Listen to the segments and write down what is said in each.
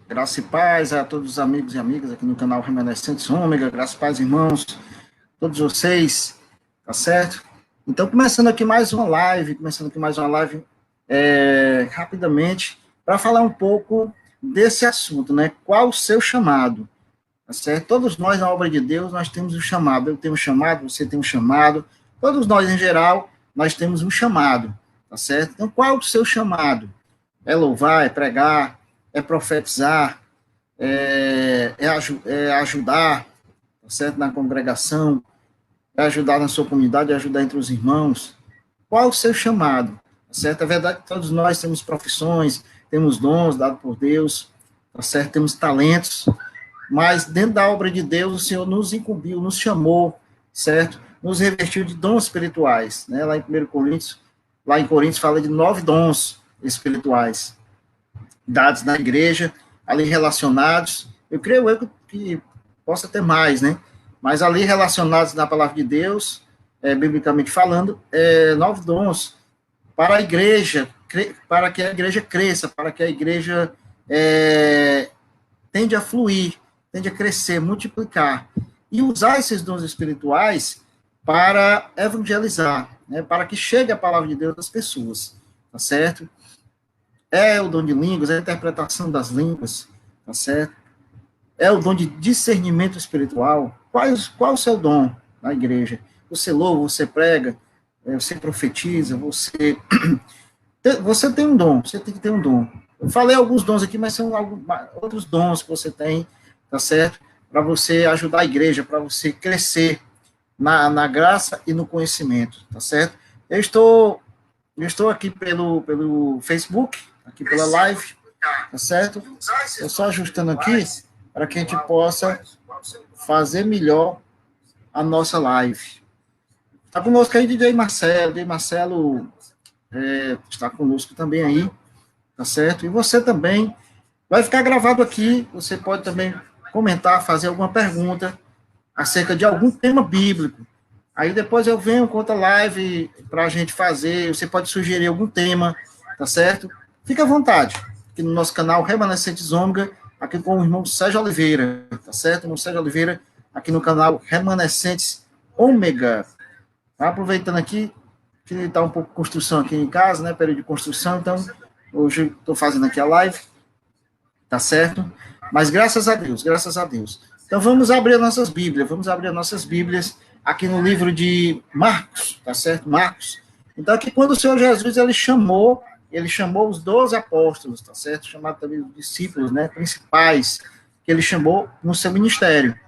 Graça e paz a todos os amigos e amigas aqui no canal Remanescentes Ômega, graça e paz, irmãos, todos vocês, tá certo? Então, começando aqui mais uma live, rapidamente, para falar um pouco desse assunto, né? Qual o seu chamado, tá certo? Todos nós, na obra de Deus, nós temos um chamado, eu tenho um chamado, você tem um chamado, todos nós, em geral, nós temos um chamado, tá certo? Então, qual o seu chamado? É louvar, é pregar, é profetizar, é ajudar, tá certo? Na congregação, é ajudar na sua comunidade, é ajudar entre os irmãos. Qual o seu chamado? Tá certo? É verdade que todos nós temos profissões, temos dons dados por Deus, tá certo? Temos talentos, mas dentro da obra de Deus, o Senhor nos incumbiu, nos chamou, certo? Nos revestiu de dons espirituais, né? Lá em Coríntios fala de 9 dons espirituais dados na igreja, ali relacionados, eu creio que possa ter mais, né? Mas ali relacionados na palavra de Deus, biblicamente falando, 9 dons para a igreja, para que a igreja cresça, para que a igreja tende a fluir, tende a crescer, multiplicar. E usar esses dons espirituais para evangelizar, né? Para que chegue a palavra de Deus às pessoas, tá certo? É o dom de línguas, é a interpretação das línguas, tá certo? É o dom de discernimento espiritual. Qual o seu dom na igreja? Você louva, você prega, você profetiza, você tem um dom, você tem que ter um dom. Eu falei alguns dons aqui, mas são outros dons que você tem, tá certo? Para você ajudar a igreja, para você crescer na graça e no conhecimento, tá certo? Eu estou aqui pelo Facebook, aqui pela live, tá certo? Eu só ajustando aqui para que a gente possa fazer melhor a nossa live. Está conosco aí DJ Marcelo está conosco também aí, tá certo? E você também vai ficar gravado aqui, você pode também comentar, fazer alguma pergunta acerca de algum tema bíblico. Aí depois eu venho com outra live para a gente fazer, você pode sugerir algum tema, tá certo? Fique à vontade, aqui no nosso canal Remanescentes Ômega, aqui com o irmão Sérgio Oliveira, tá certo? O irmão Sérgio Oliveira, aqui no canal Remanescentes Ômega. Tá aproveitando aqui, que está um pouco de construção aqui em casa, né? Período de construção, então hoje estou fazendo aqui a live, tá certo? Mas graças a Deus, graças a Deus. Então vamos abrir nossas Bíblias aqui no livro de Marcos, tá certo? Marcos. Então aqui quando o Senhor Jesus ele chamou os 12 apóstolos, tá certo? Chamado também os discípulos, né, principais, que ele chamou no seu ministério.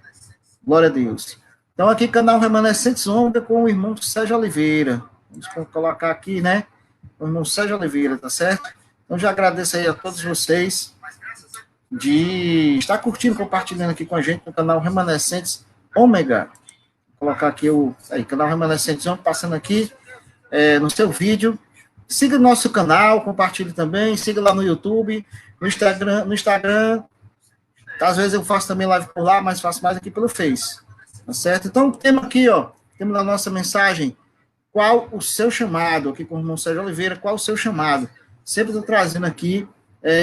Glória a Deus. Então aqui canal Remanescentes Onda com o irmão Sérgio Oliveira. Vamos colocar aqui, né? O irmão Sérgio Oliveira, tá certo? Então já agradeço aí a todos vocês de estar curtindo, compartilhando aqui com a gente no canal Remanescentes Ômega. Vou colocar aqui canal Remanescentes Ômega, passando aqui no seu vídeo. Siga o nosso canal, compartilhe também, siga lá no YouTube, no Instagram. Às vezes eu faço também live por lá, mas faço mais aqui pelo Face. Tá certo? Então, temos aqui, temos na nossa mensagem, qual o seu chamado? Aqui com o irmão Sérgio Oliveira, qual o seu chamado? Sempre estou trazendo aqui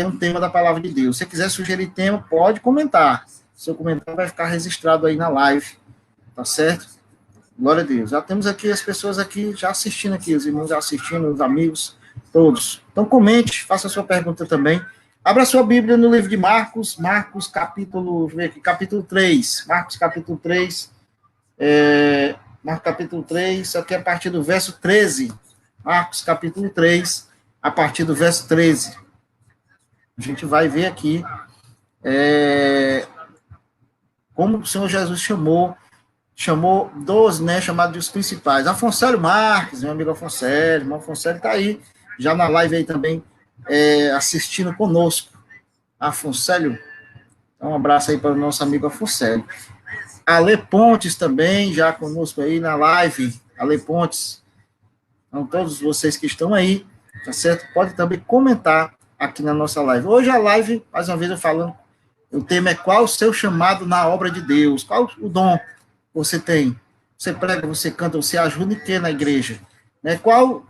um tema da palavra de Deus. Se você quiser sugerir tema, pode comentar. Seu comentário vai ficar registrado aí na live. Tá certo? Glória a Deus. Já temos aqui as pessoas aqui já assistindo aqui, os irmãos já assistindo, os amigos, todos. Então comente, faça a sua pergunta também. Abra sua Bíblia no livro de Marcos, capítulo 3. Marcos capítulo 3. Marcos capítulo 3, isso aqui é a partir do verso 13. Marcos capítulo 3, a partir do verso 13. A gente vai ver aqui como o Senhor Jesus chamou 12, né, chamado de os principais. Afonso Marques, meu amigo Afonso, irmão Afonso está aí, já na live aí também, assistindo conosco. Afonso, então um abraço aí para o nosso amigo Afonso. Ale Pontes também, já conosco aí na live. Ale Pontes. Então, todos vocês que estão aí, tá certo? Pode também comentar aqui na nossa live. Hoje a live, mais uma vez eu falando, o tema é qual o seu chamado na obra de Deus? Qual o dom você tem? Você prega, você canta, você ajuda em que na igreja? Né? Qual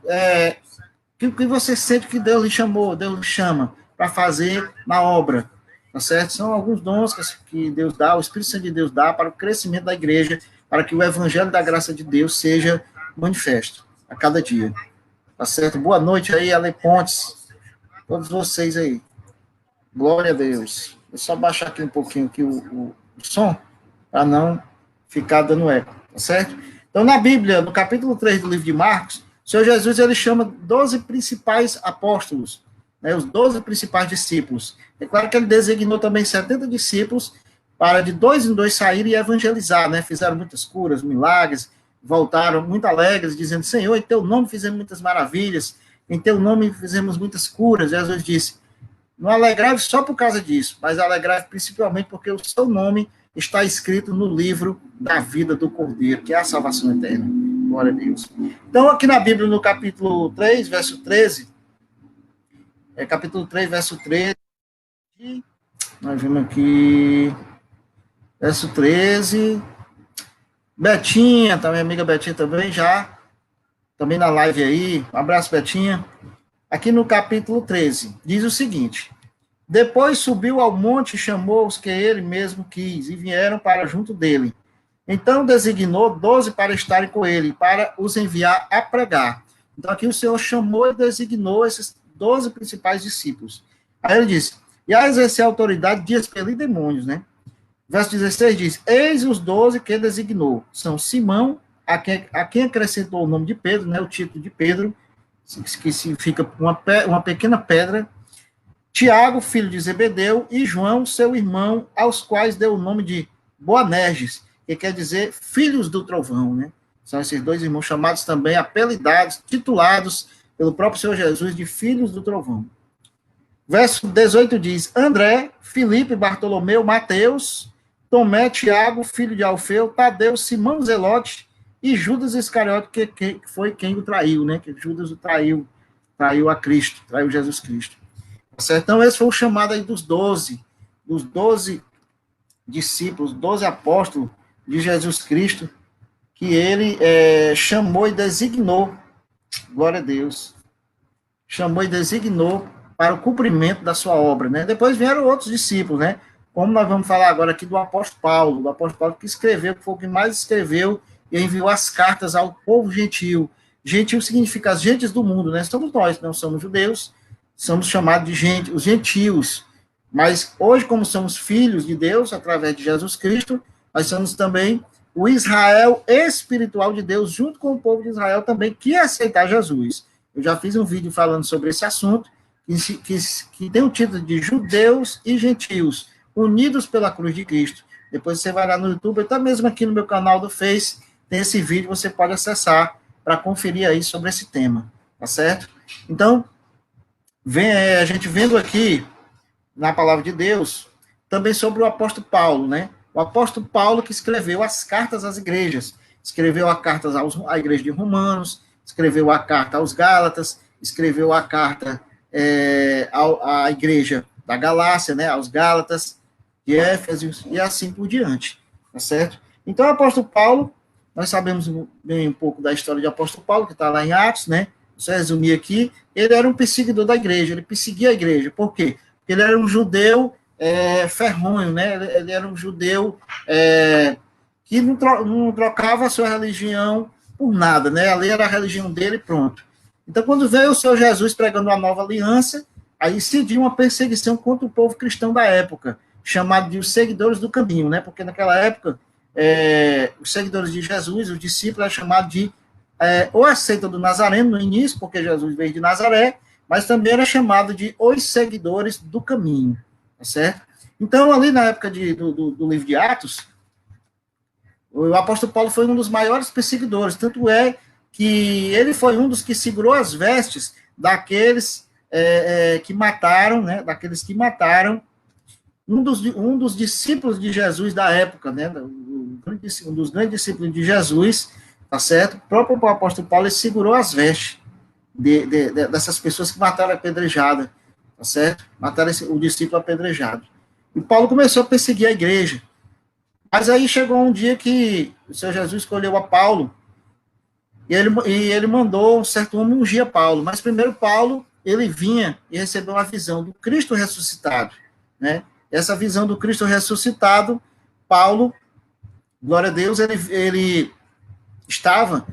que você sente que Deus lhe chamou, Deus lhe chama para fazer na obra? tá certo? São alguns dons que Deus dá, o Espírito Santo de Deus dá para o crescimento da igreja, para que o evangelho da graça de Deus seja manifesto a cada dia, tá certo? Boa noite aí, Ale Pontes, todos vocês aí. Glória a Deus. Vou só baixar aqui um pouquinho aqui o som, para não ficar dando eco, tá certo? Então, na Bíblia, no capítulo 3 do livro de Marcos, o Senhor Jesus, ele chama 12 principais apóstolos, né, os 12 principais discípulos. É claro que ele designou também 70 discípulos para de dois em dois saírem e evangelizar, né? Fizeram muitas curas, milagres, voltaram muito alegres, dizendo, Senhor, em teu nome fizemos muitas maravilhas, em teu nome fizemos muitas curas. Jesus disse, não alegrai só por causa disso, mas alegrai principalmente porque o seu nome está escrito no livro da vida do Cordeiro, que é a salvação eterna. Glória a Deus. Então, aqui na Bíblia, no capítulo 3, verso 13, capítulo 3, verso 13, nós vemos aqui, verso 13, Betinha, também, amiga Betinha também, também na live aí, um abraço, Betinha. Aqui no capítulo 13, diz o seguinte, depois subiu ao monte e chamou os que ele mesmo quis, e vieram para junto dele. Então designou 12 para estarem com ele, para os enviar a pregar. Então aqui o Senhor chamou e designou esses 12 principais discípulos. Aí ele disse, e a exercer a autoridade de expelir demônios, né? Verso 16 diz, eis os 12 que designou. São Simão, a quem acrescentou o nome de Pedro, né? O título de Pedro, que significa uma pequena pedra, Tiago, filho de Zebedeu, e João, seu irmão, aos quais deu o nome de Boanerges, que quer dizer filhos do trovão, né? São esses dois irmãos chamados também, apelidados, titulados pelo próprio Senhor Jesus de filhos do trovão. Verso 18 diz, André, Filipe, Bartolomeu, Mateus, Tomé, Tiago, filho de Alfeu, Tadeu, Simão Zelote e Judas Iscariote, que foi quem o traiu, né? Que Judas o traiu a Cristo, traiu Jesus Cristo. Certo? Então, esse foi o chamado aí dos 12 discípulos, 12 apóstolos de Jesus Cristo, que ele chamou e designou, glória a Deus, chamou e designou para o cumprimento da sua obra, né? Depois vieram outros discípulos, né? Como nós vamos falar agora aqui do apóstolo Paulo que escreveu, que foi o que mais escreveu e enviou as cartas ao povo gentil. Gentil significa as gentes do mundo, né? Somos nós, não somos judeus, somos chamados de gente, os gentios. Mas hoje, como somos filhos de Deus, através de Jesus Cristo, nós somos também o Israel espiritual de Deus, junto com o povo de Israel também, que aceitar Jesus. Eu já fiz um vídeo falando sobre esse assunto, que tem o título de Judeus e Gentios, unidos pela cruz de Cristo. Depois você vai lá no YouTube, até mesmo aqui no meu canal do Face, tem esse vídeo, você pode acessar para conferir aí sobre esse tema, tá certo? Então, a gente vendo aqui, na palavra de Deus, também sobre o apóstolo Paulo, né? O apóstolo Paulo que escreveu as cartas às igrejas, escreveu a carta à igreja de Romanos, escreveu a carta aos Gálatas, escreveu a carta à igreja da Galácia, né? Aos Gálatas, de Éfeso, e assim por diante, tá certo? Então, o apóstolo Paulo, nós sabemos bem um pouco da história de apóstolo Paulo, que está lá em Atos, né? Só resumir aqui, ele era um perseguidor da igreja, ele perseguia a igreja. Por quê? Porque ele era um judeu ferronho, né? Ele era um judeu que não trocava a sua religião por nada, né? Ali era a religião dele e pronto. Então, quando veio o Senhor Jesus pregando a nova aliança, aí incidiu uma perseguição contra o povo cristão da época, chamado de os seguidores do caminho, né? Porque naquela época, os seguidores de Jesus, os discípulos, eram chamados de ou a seita do Nazareno no início, porque Jesus veio de Nazaré, mas também era chamado de os seguidores do caminho, tá certo? Então, ali na época do livro de Atos, o apóstolo Paulo foi um dos maiores perseguidores, tanto é que ele foi um dos que segurou as vestes daqueles que mataram, né, um dos discípulos de Jesus da época, né, um dos grandes discípulos de Jesus, tá certo? O próprio apóstolo Paulo segurou as vestes dessas pessoas que mataram a apedrejada, tá certo? Mataram o discípulo apedrejado. E Paulo começou a perseguir a igreja. Mas aí chegou um dia que o Senhor Jesus escolheu a Paulo, e ele mandou um certo homem ungir a Paulo. Mas primeiro Paulo, ele vinha e recebeu uma visão do Cristo ressuscitado, né? essa visão do Cristo ressuscitado, Paulo, glória a Deus, ele estava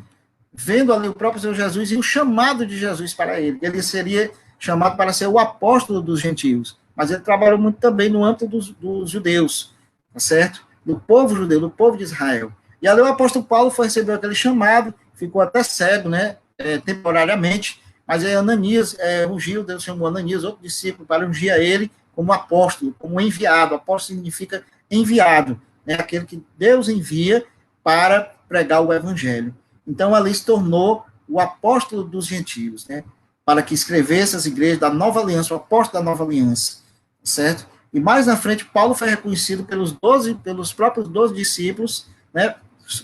vendo ali o próprio Senhor Jesus e o chamado de Jesus para ele. Ele seria chamado para ser o apóstolo dos gentios, mas ele trabalhou muito também no âmbito dos judeus, tá certo? Do povo judeu, do povo de Israel. E ali o apóstolo Paulo recebeu aquele chamado, ficou até cego, né, temporariamente, mas aí Ananias ungiu, Deus chamou Ananias, outro discípulo, para ungir a ele como apóstolo, como enviado. Apóstolo significa enviado, né, aquele que Deus envia para pregar o evangelho. Então, ali se tornou o apóstolo dos gentios, né, para que escrevesse as igrejas da nova aliança, o apóstolo da nova aliança, certo? E mais na frente, Paulo foi reconhecido pelos próprios 12 discípulos, né,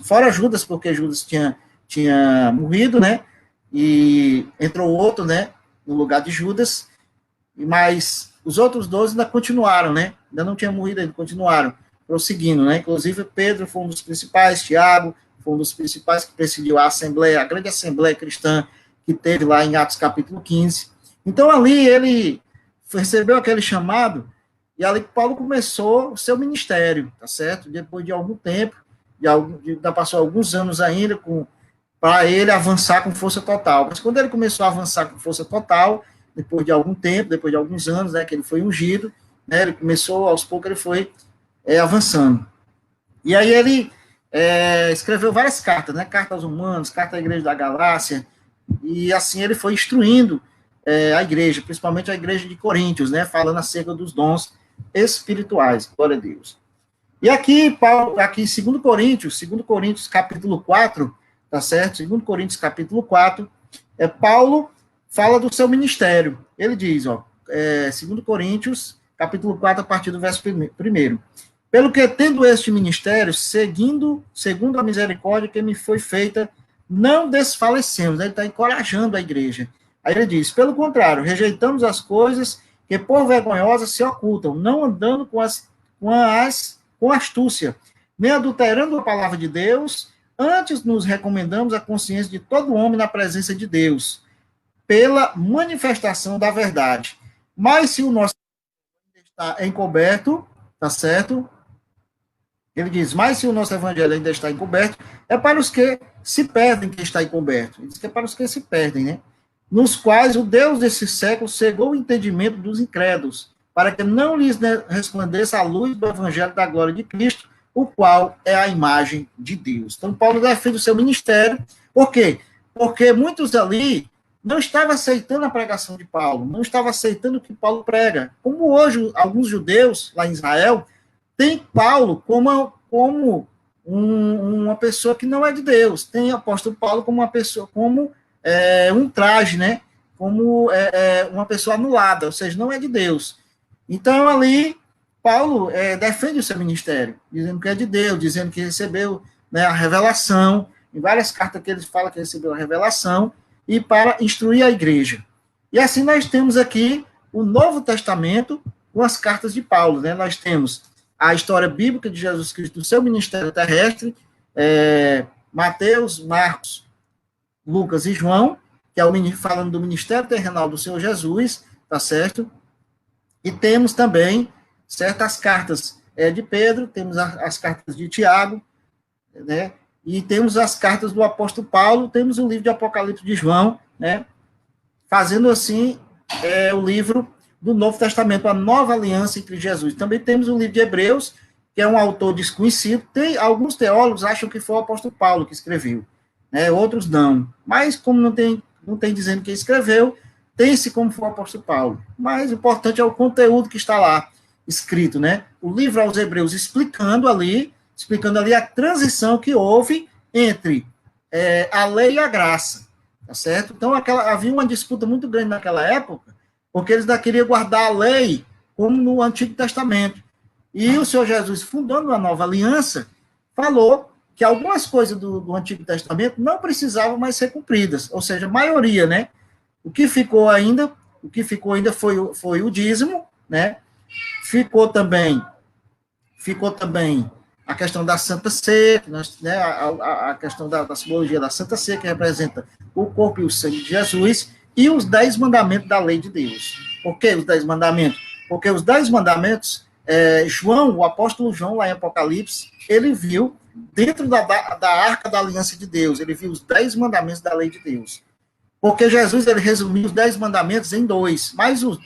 fora Judas, porque Judas tinha morrido, né, e entrou outro, né, no lugar de Judas, mas os outros 12 ainda continuaram, né, ainda não tinham morrido, ainda continuaram, prosseguindo, né, inclusive Pedro foi um dos principais, Tiago foi um dos principais que presidiu a assembleia, a grande assembleia cristã que teve lá em Atos capítulo 15. Então ali ele recebeu aquele chamado, e ali Paulo começou o seu ministério, tá certo? Depois de algum tempo, já passou alguns anos ainda para ele avançar com força total. Mas quando ele começou a avançar com força total, depois de algum tempo, depois de alguns anos, né, que ele foi ungido, né, ele começou, aos poucos, ele foi avançando. E aí ele escreveu várias cartas, né, carta aos Romanos, carta à igreja da Galácia, e assim ele foi instruindo a igreja, principalmente a igreja de Coríntios, né, falando acerca dos dons espirituais, glória a Deus. E aqui, Paulo, aqui em 2 Coríntios capítulo 4, tá certo? 2 Coríntios capítulo 4, Paulo fala do seu ministério. Ele diz, 2 Coríntios capítulo 4, a partir do verso 1. Pelo que, tendo este ministério, segundo a misericórdia que me foi feita, não desfalecemos. Ele está encorajando a igreja. Aí ele diz, pelo contrário, rejeitamos as coisas que por vergonhosas se ocultam, não andando com astúcia, nem adulterando a palavra de Deus, antes nos recomendamos a consciência de todo homem na presença de Deus, pela manifestação da verdade. Mas se o nosso está encoberto, tá certo? Ele diz, mas se o nosso evangelho ainda está encoberto, é para os que se perdem que está encoberto. Ele diz que é para os que se perdem, né? Nos quais o Deus desse século cegou o entendimento dos incrédulos, para que não lhes resplandeça a luz do evangelho da glória de Cristo, o qual é a imagem de Deus. Então, Paulo defende o seu ministério. Por quê? Porque muitos ali não estavam aceitando a pregação de Paulo, não estavam aceitando o que Paulo prega. Como hoje, alguns judeus, lá em Israel, têm Paulo como uma pessoa que não é de Deus. Tem o apóstolo Paulo como uma pessoa, como um traje, né? Como uma pessoa anulada, ou seja, não é de Deus. Então, ali, Paulo defende o seu ministério, dizendo que é de Deus, dizendo que recebeu, né, a revelação, em várias cartas que ele fala que recebeu a revelação, e para instruir a igreja. E assim nós temos aqui o Novo Testamento com as cartas de Paulo, né? Nós temos a história bíblica de Jesus Cristo, do seu ministério terrestre, Mateus, Marcos, Lucas e João, que é o falando do ministério terrenal do Senhor Jesus, tá certo? E temos também certas cartas de Pedro, temos as cartas de Tiago, né? E temos as cartas do apóstolo Paulo, temos o livro de Apocalipse de João, né? Fazendo assim o livro do Novo Testamento, a nova aliança entre Jesus. Também temos o livro de Hebreus, que é um autor desconhecido. Alguns teólogos acham que foi o apóstolo Paulo que escreveu, né? Outros não. Mas como não tem dizendo quem escreveu, tem-se como foi o apóstolo Paulo. Mas o importante é o conteúdo que está lá escrito, né? O livro aos Hebreus explicando ali a transição que houve entre a lei e a graça, tá certo? Então, havia uma disputa muito grande naquela época, porque eles ainda queriam guardar a lei como no Antigo Testamento. E o Senhor Jesus, fundando uma nova aliança, falou que algumas coisas do Antigo Testamento não precisavam mais ser cumpridas, ou seja, a maioria, né? O que ficou ainda foi o dízimo, né? Ficou também a questão da Santa Ceia, né, a questão da simbologia da Santa Ceia, que representa o corpo e o sangue de Jesus, e os 10 mandamentos da lei de Deus. Por que os 10 mandamentos? Porque os 10 mandamentos João, o apóstolo João, lá em Apocalipse, ele viu dentro da arca da aliança de Deus, ele viu os 10 mandamentos da lei de Deus. Porque Jesus, ele resumiu os 10 mandamentos em 2, mas os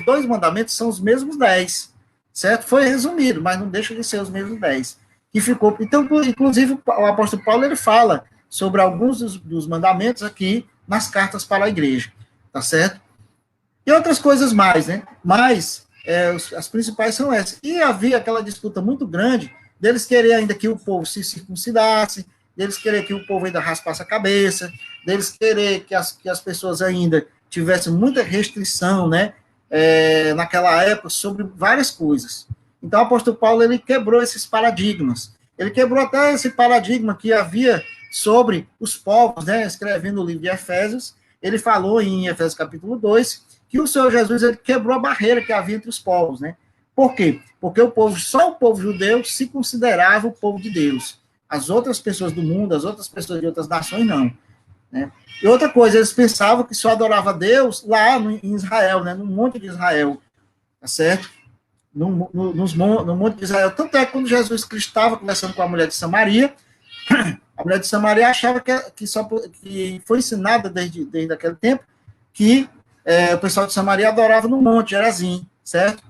2 mandamentos são os mesmos 10, certo? Foi resumido, mas não deixa de ser os mesmos 10. Que ficou, então, inclusive, o apóstolo Paulo, ele fala sobre alguns dos mandamentos aqui nas cartas para a igreja, tá certo? E outras coisas mais, né? Mas as principais são essas. E havia aquela disputa muito grande deles querer ainda que o povo se circuncidasse, deles querer que o povo ainda raspasse a cabeça, deles querer que as pessoas ainda tivessem muita restrição, né? Naquela época, sobre várias coisas. Então, o apóstolo Paulo, ele quebrou esses paradigmas. Ele quebrou até esse paradigma que havia sobre os povos, né? Escrevendo o livro de Efésios, ele falou em Efésios capítulo 2, que o Senhor Jesus, ele quebrou a barreira que havia entre os povos, né? Por quê? Porque só o povo judeu se considerava o povo de Deus. As outras pessoas do mundo, as outras pessoas de outras nações, não. Né? E outra coisa, eles pensavam que só adorava Deus lá em Israel, né? No Monte de Israel, tá certo? No Monte de Israel. Tanto é que quando Jesus Cristo estava conversando com a mulher de Samaria, a mulher de Samaria achava que foi ensinada desde aquele tempo que o pessoal de Samaria adorava no Monte Gerazim, certo?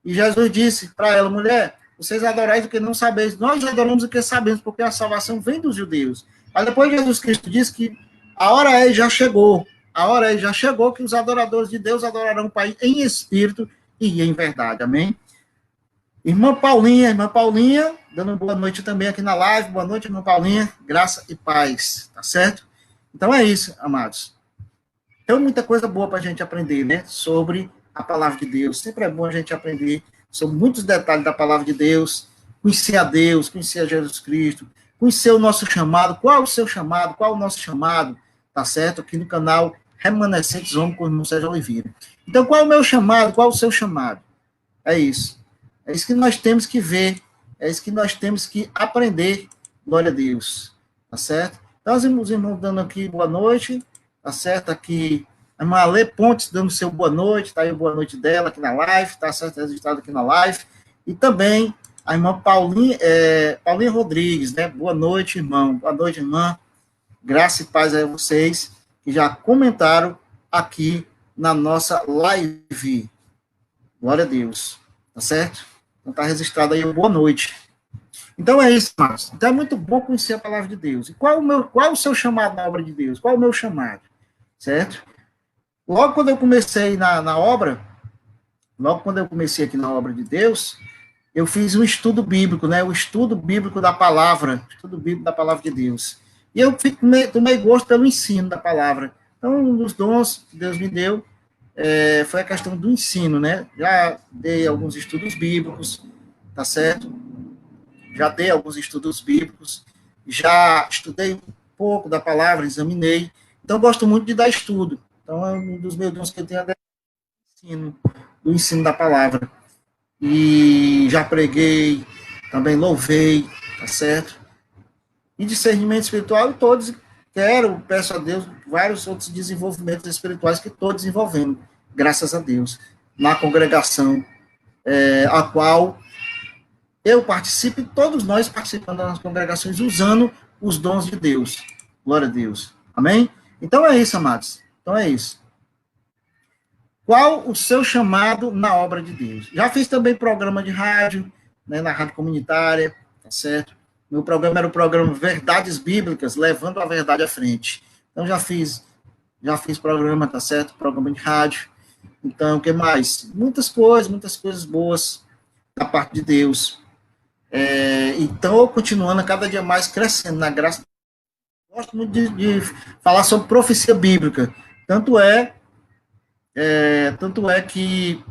E Jesus disse para ela, mulher, vocês adorais o que não sabeis, nós adoramos o que sabemos, porque a salvação vem dos judeus. Mas depois Jesus Cristo disse que a hora já chegou que os adoradores de Deus adorarão o Pai em espírito e em verdade, amém? Irmã Paulinha, dando boa noite também aqui na live, boa noite, irmã Paulinha, graça e paz, tá certo? Então é isso, amados. Tem muita coisa boa para a gente aprender, né, sobre a palavra de Deus. Sempre é bom a gente aprender sobre muitos detalhes da palavra de Deus, conhecer a Deus, conhecer a Jesus Cristo, conhecer o nosso chamado, qual o seu chamado, qual o nosso chamado, tá certo? Aqui no canal Remanescentes Homens com o irmão Sérgio Oliveira. Então, qual é o meu chamado, qual é o seu chamado? É isso. É isso que nós temos que ver, é isso que nós temos que aprender, glória a Deus, tá certo? Então, os irmãos dando aqui boa noite, tá certo? Aqui, a irmã Alê Pontes dando seu boa noite, tá aí o boa noite dela aqui na live, tá certo? Registrado aqui na live. E também a irmã Paulinha Rodrigues, né? Boa noite, irmão. Boa noite, irmã. Graça e paz a vocês que já comentaram aqui na nossa live. Glória a Deus. Tá certo? Então tá registrado aí o boa noite. Então é isso, Marcos. Então é muito bom conhecer a palavra de Deus. E qual é o seu chamado na obra de Deus? Qual é o meu chamado? Certo? Logo quando eu comecei na obra, logo quando eu comecei aqui na obra de Deus, eu fiz um estudo bíblico, né? O estudo bíblico da palavra, estudo bíblico da palavra de Deus. E eu tomei gosto pelo ensino da palavra. Então, um dos dons que Deus me deu foi a questão do ensino, né? Já dei alguns estudos bíblicos, tá certo? Já dei alguns estudos bíblicos, já estudei um pouco da palavra, examinei. Então, gosto muito de dar estudo. Então, é um dos meus dons que eu tenho do ensino da palavra. E já preguei, também louvei, tá certo? E discernimento espiritual, todos peço a Deus, vários outros desenvolvimentos espirituais que estou desenvolvendo, graças a Deus, na congregação, a qual eu participo, e todos nós participando das congregações, usando os dons de Deus. Glória a Deus. Amém? Então é isso, amados. Então é isso. Qual o seu chamado na obra de Deus? Já fiz também programa de rádio, né, na rádio comunitária, tá certo? Meu programa era o programa Verdades Bíblicas, levando a verdade à frente. Então já fiz programa, tá certo? Programa de rádio. Então, o que mais? Muitas coisas boas da parte de Deus. Então, continuando cada dia mais crescendo na graça. Gosto muito de falar sobre profecia bíblica. Tanto é que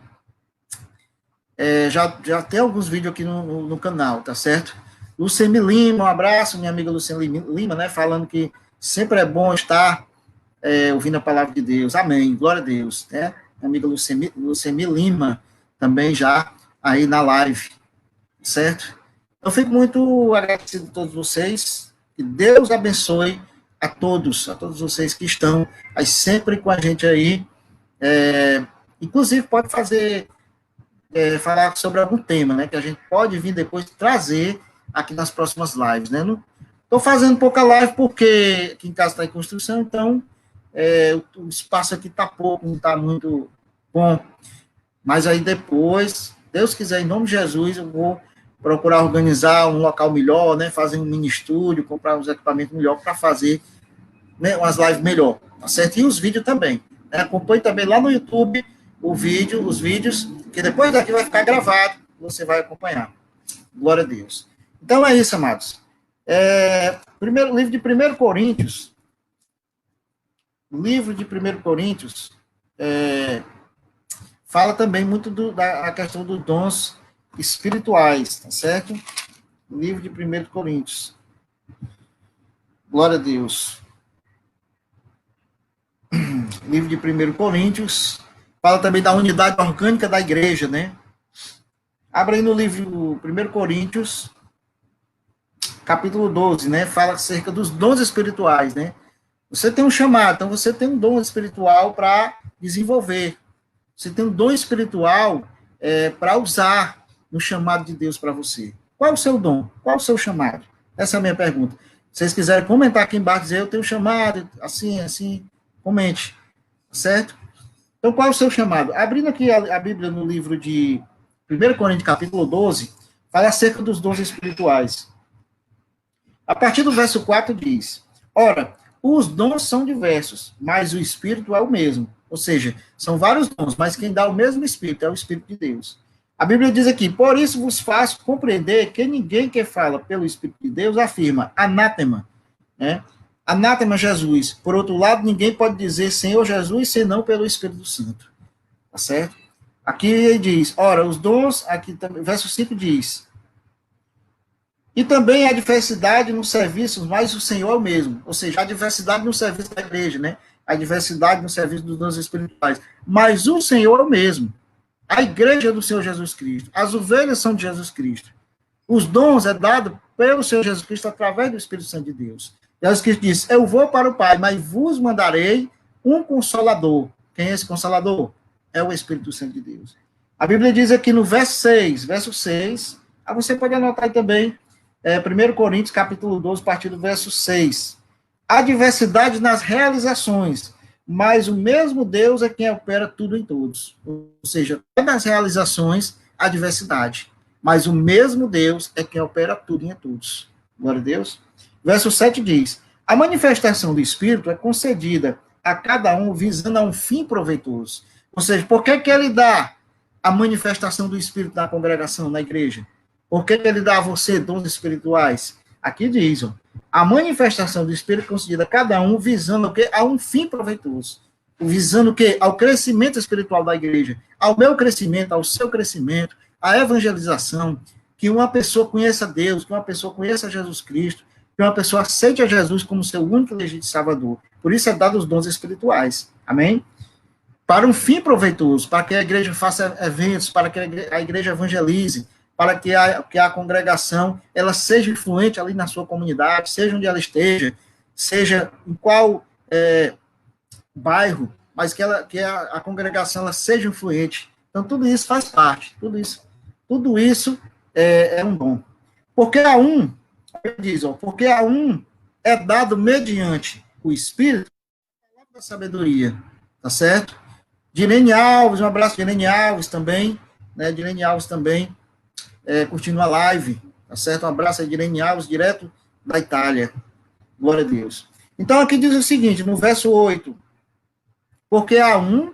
já tem alguns vídeos aqui no canal, tá certo? Lucemi Lima, um abraço, minha amiga Lucemi Lima, né? Falando que sempre é bom estar ouvindo a palavra de Deus. Amém, glória a Deus, né? Minha amiga Lucemi Lima, também já aí na live, certo? Eu fico muito agradecido a todos vocês, que Deus abençoe a todos vocês que estão aí sempre com a gente aí. Inclusive, pode fazer falar sobre algum tema, né, que a gente pode vir depois trazer aqui nas próximas lives, né? Estou fazendo pouca live porque aqui em casa está em construção, então o espaço aqui está pouco, não está muito bom. Mas aí depois, Deus quiser, em nome de Jesus, eu vou procurar organizar um local melhor, né? Fazer um mini estúdio, comprar uns equipamentos melhor para fazer, né, umas lives melhor, tá certo? E os vídeos também. Né? Acompanhe também lá no YouTube os vídeos, que depois daqui vai ficar gravado, você vai acompanhar. Glória a Deus. Então é isso, amados. Primeiro livro de 1 Coríntios. Livro de 1 Coríntios fala também muito da questão dos dons espirituais, tá certo? Livro de 1 Coríntios. Glória a Deus. Livro de 1 Coríntios fala também da unidade orgânica da igreja, né? Abra aí no livro 1 Coríntios, capítulo 12, né? Fala acerca dos dons espirituais, né? Você tem um chamado, então você tem um dom espiritual para desenvolver. Você tem um dom espiritual para usar no chamado de Deus para você. Qual é o seu dom? Qual é o seu chamado? Essa é a minha pergunta. Se vocês quiserem comentar aqui embaixo, dizer, eu tenho um chamado, assim, comente. Certo? Então, qual é o seu chamado? Abrindo aqui a Bíblia no livro de 1 Coríntios, capítulo 12, fala acerca dos dons espirituais. A partir do verso 4 diz, ora, os dons são diversos, mas o Espírito é o mesmo. Ou seja, são vários dons, mas quem dá o mesmo Espírito é o Espírito de Deus. A Bíblia diz aqui, por isso vos faço compreender que ninguém que fala pelo Espírito de Deus afirma anátema, né? Anátema Jesus. Por outro lado, ninguém pode dizer Senhor Jesus senão pelo Espírito Santo. Tá certo? Aqui ele diz, ora, os dons, aqui verso 5 diz, e também há diversidade nos serviços, mas o Senhor é o mesmo. Ou seja, há diversidade no serviço da igreja, né? Há diversidade no serviço dos dons espirituais. Mas o Senhor é o mesmo. A igreja é do Senhor Jesus Cristo. As ovelhas são de Jesus Cristo. Os dons é dado pelo Senhor Jesus Cristo através do Espírito Santo de Deus. Jesus Cristo disse, eu vou para o Pai, mas vos mandarei um Consolador. Quem é esse Consolador? É o Espírito Santo de Deus. A Bíblia diz aqui no verso 6, você pode anotar aí também, 1 Coríntios, capítulo 12, a partir do verso 6. Há diversidade nas realizações, mas o mesmo Deus é quem opera tudo em todos. Ou seja, nas realizações há diversidade, mas o mesmo Deus é quem opera tudo em todos. Glória a Deus. Verso 7 diz, a manifestação do Espírito é concedida a cada um visando a um fim proveitoso. Ou seja, por que ele dá a manifestação do Espírito na congregação, na igreja? Por que ele dá a você dons espirituais? Aqui diz, ó, a manifestação do Espírito é concedida a cada um visando o quê? A um fim proveitoso. Visando o quê? Ao crescimento espiritual da igreja, ao meu crescimento, ao seu crescimento, à evangelização, que uma pessoa conheça Deus, que uma pessoa conheça Jesus Cristo, que uma pessoa aceite a Jesus como seu único e legítimo Salvador. Por isso é dado os dons espirituais. Amém? Para um fim proveitoso, para que a igreja faça eventos, para que a igreja evangelize, para que a congregação ela seja influente ali na sua comunidade, seja onde ela esteja, seja em qual bairro, mas que a congregação ela seja influente. Então, tudo isso faz parte, tudo isso é um dom. Porque a um é dado mediante o Espírito a palavra da sabedoria, tá certo? Direne Alves, um abraço, Direne Alves também, né? Direne Alves também, curtindo a live, tá certo? Um abraço a Direne Alves, direto da Itália. Glória a Deus. Então, aqui diz o seguinte, no verso 8, porque a um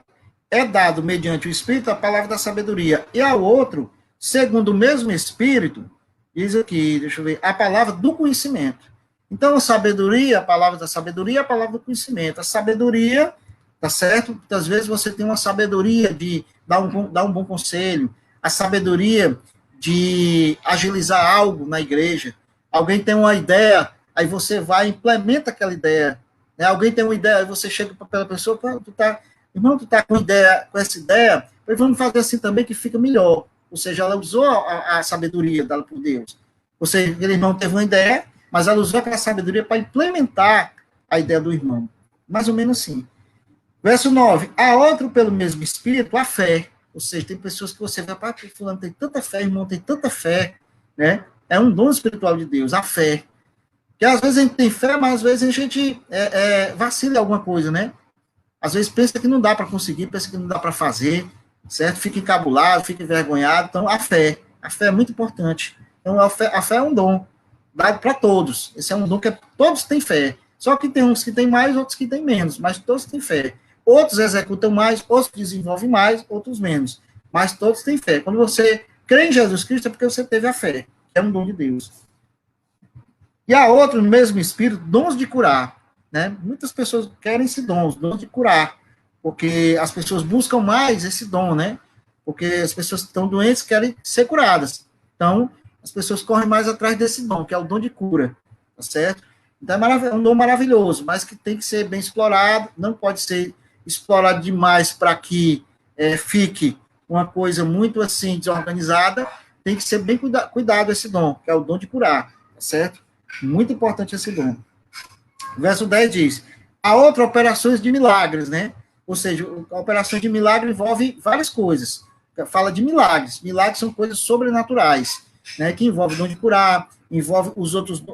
é dado mediante o Espírito a palavra da sabedoria, e ao outro, segundo o mesmo Espírito, diz aqui, deixa eu ver, a palavra do conhecimento. Então, a sabedoria, a palavra da sabedoria, a palavra do conhecimento. A sabedoria, tá certo? Muitas vezes você tem uma sabedoria de dar um bom conselho, a sabedoria de agilizar algo na igreja. Alguém tem uma ideia, aí você vai e implementa aquela ideia. Né? Alguém tem uma ideia, aí você chega para aquela pessoa, irmão, tu tá com essa ideia, pois vamos fazer assim também que fica melhor. Ou seja, ela usou a sabedoria dada por Deus. Ou seja, aquele irmão teve uma ideia, mas ela usou aquela sabedoria para implementar a ideia do irmão. Mais ou menos assim. Verso 9. Há outro pelo mesmo Espírito, a fé. Ou seja, tem pessoas que você vê, pá, fulano tem tanta fé, irmão, tem tanta fé, né? É um dom espiritual de Deus, a fé. Que às vezes a gente tem fé, mas às vezes a gente vacila em alguma coisa, né? Às vezes pensa que não dá para conseguir, pensa que não dá para fazer, certo? Fica encabulado, fica envergonhado. Então, a fé é muito importante. Então, a fé é um dom dado para todos. Esse é um dom que todos têm fé. Só que tem uns que têm mais, outros que têm menos, mas todos têm fé. Outros executam mais, outros desenvolvem mais, outros menos. Mas todos têm fé. Quando você crê em Jesus Cristo, é porque você teve a fé. É um dom de Deus. E a outra, no mesmo espírito, dons de curar. Né? Muitas pessoas querem esse dom, os dons de curar. Porque as pessoas buscam mais esse dom, né? Porque as pessoas que estão doentes querem ser curadas. Então, as pessoas correm mais atrás desse dom, que é o dom de cura. Tá certo? Então, é um dom maravilhoso, mas que tem que ser bem explorado, não pode ser explorado demais para que fique uma coisa muito assim desorganizada. Tem que ser bem cuidado esse dom, que é o dom de curar, tá certo? Muito importante esse dom. O verso 10 diz: a outra, operações de milagres, né? Ou seja, a operação de milagre envolve várias coisas. Fala de milagres. Milagres são coisas sobrenaturais, né? Que envolve o dom de curar, envolve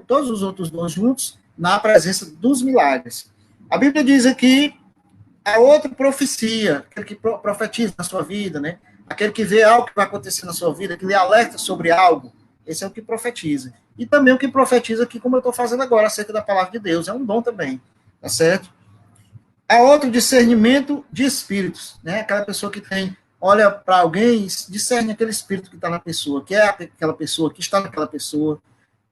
todos os outros dons juntos na presença dos milagres. A Bíblia diz aqui a outra, profecia, aquele que profetiza na sua vida, né? Aquele que vê algo que vai acontecer na sua vida, que lhe alerta sobre algo, esse é o que profetiza. E também o que profetiza aqui, como eu estou fazendo agora, acerca da palavra de Deus, é um dom também, tá certo? A outro, discernimento de espíritos, né? Aquela pessoa que olha para alguém, discerne aquele espírito que está na pessoa, que é aquela pessoa, que está naquela pessoa,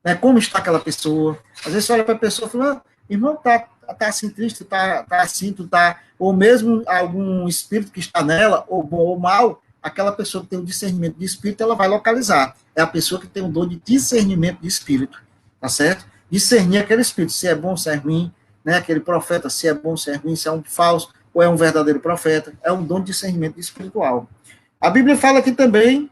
né? Como está aquela pessoa. Às vezes você olha para a pessoa e fala, irmão, tá assim triste, tá assim, ou mesmo algum espírito que está nela, ou bom ou mal, aquela pessoa que tem um discernimento de espírito, ela vai localizar. É a pessoa que tem um dom de discernimento de espírito, tá certo? Discernir aquele espírito, se é bom, se é ruim, né? Aquele profeta, se é bom, se é ruim, se é um falso, ou é um verdadeiro profeta, é um dom de discernimento espiritual. A Bíblia fala aqui também,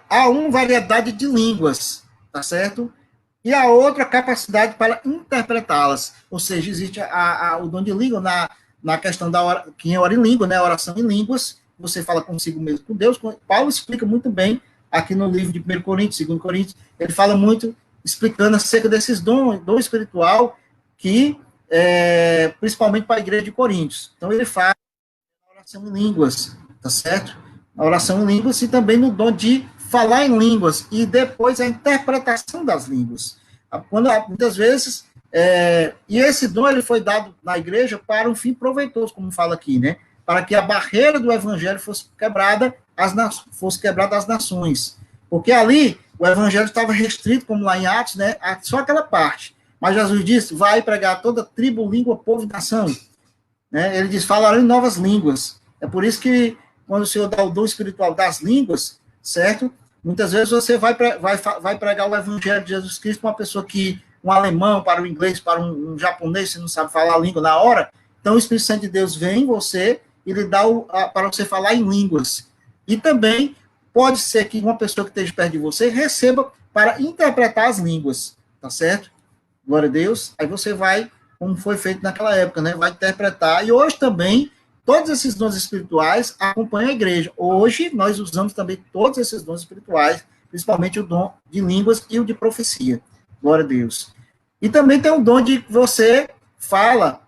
há uma variedade de línguas, tá certo? E a outra, capacidade para interpretá-las. Ou seja, existe o dom de língua na questão da quem ora em língua, né? A oração em línguas, você fala consigo mesmo com Deus. Paulo explica muito bem aqui no livro de 1 Coríntios, 2 Coríntios, ele fala muito, explicando acerca desses dom espiritual, que principalmente para a igreja de Coríntios. Então, ele fala a oração em línguas, tá certo? A oração em línguas e também no dom de falar em línguas e depois a interpretação das línguas. Muitas vezes, e esse dom ele foi dado na igreja para um fim proveitoso, como fala aqui, né? Para que a barreira do evangelho fosse quebrada às nações. Porque ali o evangelho estava restrito, como lá em Atos, né? Só aquela parte. Mas Jesus disse, vai pregar toda tribo, língua, povo e nação. Né? Ele diz, falarão em novas línguas. É por isso que, quando o Senhor dá o dom espiritual das línguas, certo? Muitas vezes você vai pregar o evangelho de Jesus Cristo para uma pessoa um alemão, para um inglês, para um japonês, você não sabe falar a língua na hora. Então, o Espírito Santo de Deus vem em você e lhe dá para você falar em línguas. E também pode ser que uma pessoa que esteja perto de você receba para interpretar as línguas, tá certo? Glória a Deus. Aí você vai, como foi feito naquela época, né? Vai interpretar. E hoje também, todos esses dons espirituais acompanham a igreja. Hoje, nós usamos também todos esses dons espirituais, principalmente o dom de línguas e o de profecia. Glória a Deus. E também tem o dom de você fala,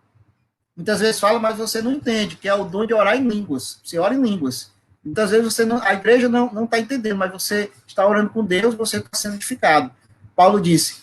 muitas vezes fala, mas você não entende, que é o dom de orar em línguas. Você ora em línguas. Muitas vezes a igreja não está entendendo, mas você está orando com Deus, você está sendo edificado. Paulo disse,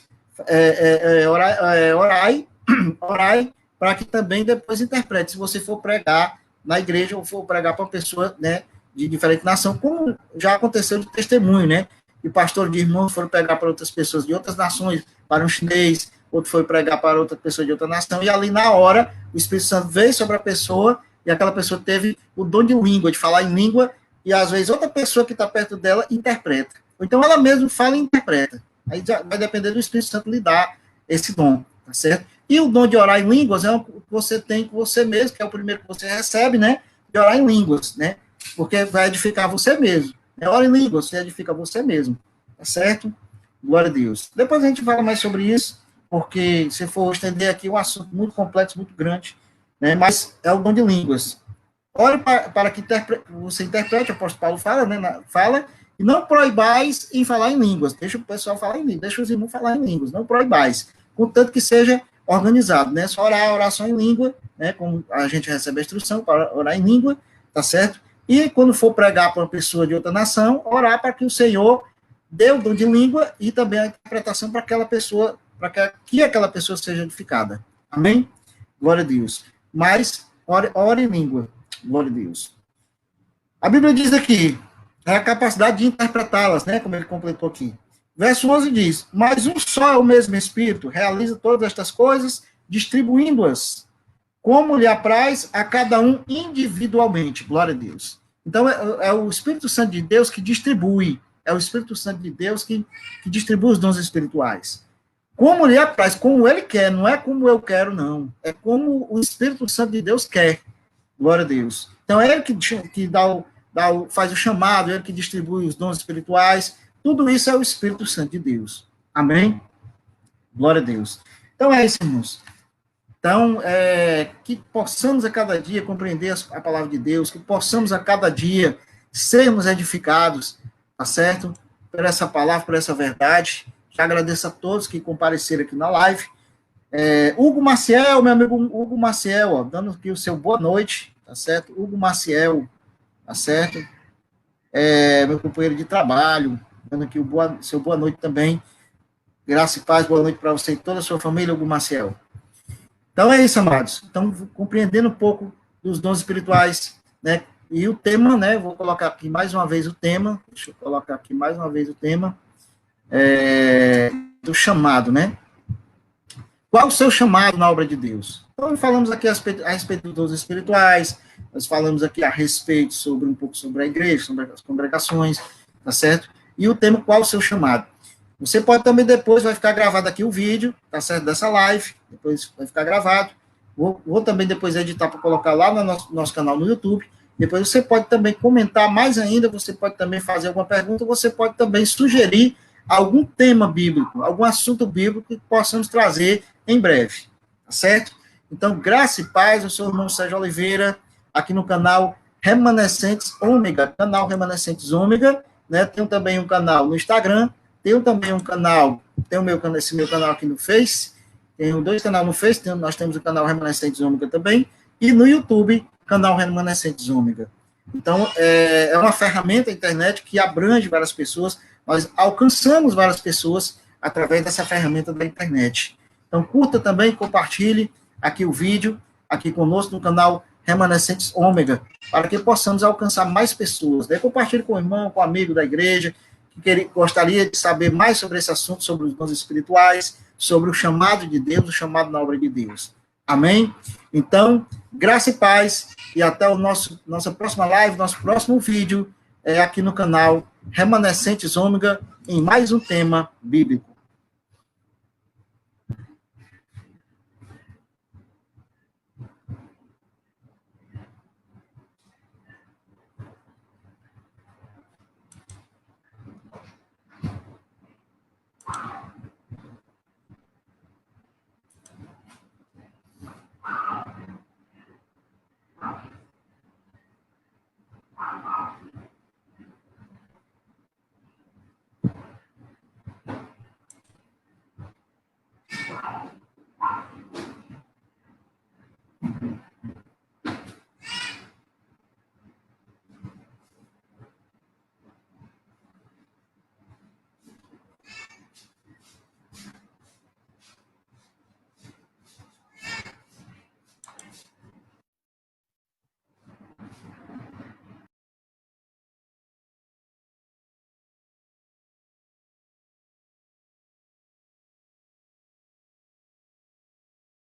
orai para que também depois interprete. Se você for pregar na igreja ou for pregar para uma pessoa, né, de diferente nação, como já aconteceu de testemunho, né? E pastor de irmãos foram pregar para outras pessoas de outras nações, para um chinês, outro foi pregar para outra pessoa de outra nação, e ali na hora o Espírito Santo veio sobre a pessoa e aquela pessoa teve o dom de língua, de falar em língua, e às vezes outra pessoa que está perto dela interpreta. Ou então ela mesma fala e interpreta. Aí já vai depender do Espírito Santo lhe dar esse dom, tá certo? E o dom de orar em línguas é o que você tem com você mesmo, que é o primeiro que você recebe, né? De orar em línguas, né? Porque vai edificar você mesmo. Ora em línguas, você edifica você mesmo, tá certo? Glória a Deus. Depois a gente fala mais sobre isso, porque se for estender aqui um assunto muito complexo, muito grande, né? Mas é o dom de línguas. ore para que você interprete, o apóstolo Paulo fala, né, fala, e não proibais em falar em línguas, deixa o pessoal falar em línguas, deixa os irmãos falar em línguas, não proibais, contanto que seja organizado, né, só orar a oração em língua, né, como a gente recebe a instrução para orar em língua, tá certo? E quando for pregar para uma pessoa de outra nação, orar para que o Senhor dê o dom de língua e também a interpretação para aquela pessoa, para que aquela pessoa seja edificada. Amém? Glória a Deus. Mas, ore em língua. Glória a Deus. A Bíblia diz aqui, é a capacidade de interpretá-las, né, como ele completou aqui. Verso 11 diz, mas um só é o mesmo Espírito, realiza todas estas coisas, distribuindo-as, como lhe apraz a cada um individualmente. Glória a Deus. Então, é o Espírito Santo de Deus que distribui, é o Espírito Santo de Deus que distribui os dons espirituais. Como lhe apraz, como ele quer, não é como eu quero, não. É como o Espírito Santo de Deus quer. Glória a Deus. Então, é ele que faz o chamado, é ele que distribui os dons espirituais. Tudo isso é o Espírito Santo de Deus. Amém? Glória a Deus. Então, é isso, irmãos. Então, que possamos a cada dia compreender a palavra de Deus, que possamos a cada dia sermos edificados, tá certo? Por essa palavra, por essa verdade. Já agradeço a todos que compareceram aqui na live. Hugo Maciel, meu amigo Hugo Maciel, ó, dando aqui o seu boa noite, tá certo? Hugo Maciel, tá certo? Meu companheiro de trabalho, dando aqui o seu boa noite também. Graça e paz, boa noite para você e toda a sua família, Hugo Maciel. Então é isso, amados. Então, compreendendo um pouco dos dons espirituais, né? E o tema, né? Vou colocar aqui mais uma vez o tema. Deixa eu colocar aqui mais uma vez o tema do chamado, né? Qual o seu chamado na obra de Deus? Então, falamos aqui a respeito dos dons espirituais, nós falamos aqui a respeito um pouco sobre a igreja, sobre as congregações, tá certo? E o tema, qual o seu chamado? Você pode também depois, vai ficar gravado aqui o vídeo, tá certo, dessa live, depois vai ficar gravado. Vou também depois editar para colocar lá no nosso canal no YouTube. Depois você pode também comentar mais ainda, você pode também fazer alguma pergunta, você pode também sugerir algum tema bíblico, algum assunto bíblico que possamos trazer em breve, tá certo? Então, graça e paz, eu sou o irmão Sérgio Oliveira, aqui no canal Remanescentes Ômega, canal Remanescentes Ômega, né? Tenho também um canal no Instagram, tenho também um canal, esse meu canal aqui no Face, tenho 2 canais no Face, nós temos o canal Remanescentes Ômega também, e no YouTube, canal Remanescentes Ômega. Então, é uma ferramenta, a internet, que abrange várias pessoas, nós alcançamos várias pessoas através dessa ferramenta da internet. Então, curta também, compartilhe aqui o vídeo, aqui conosco no canal Remanescentes Ômega, para que possamos alcançar mais pessoas. Daí compartilhe com o irmão, com o amigo da igreja, que gostaria de saber mais sobre esse assunto, sobre os dons espirituais, sobre o chamado de Deus, o chamado na obra de Deus. Amém? Então, graça e paz, e até nossa próxima live, nosso próximo vídeo, aqui no canal Remanescentes Ômega, em mais um tema bíblico.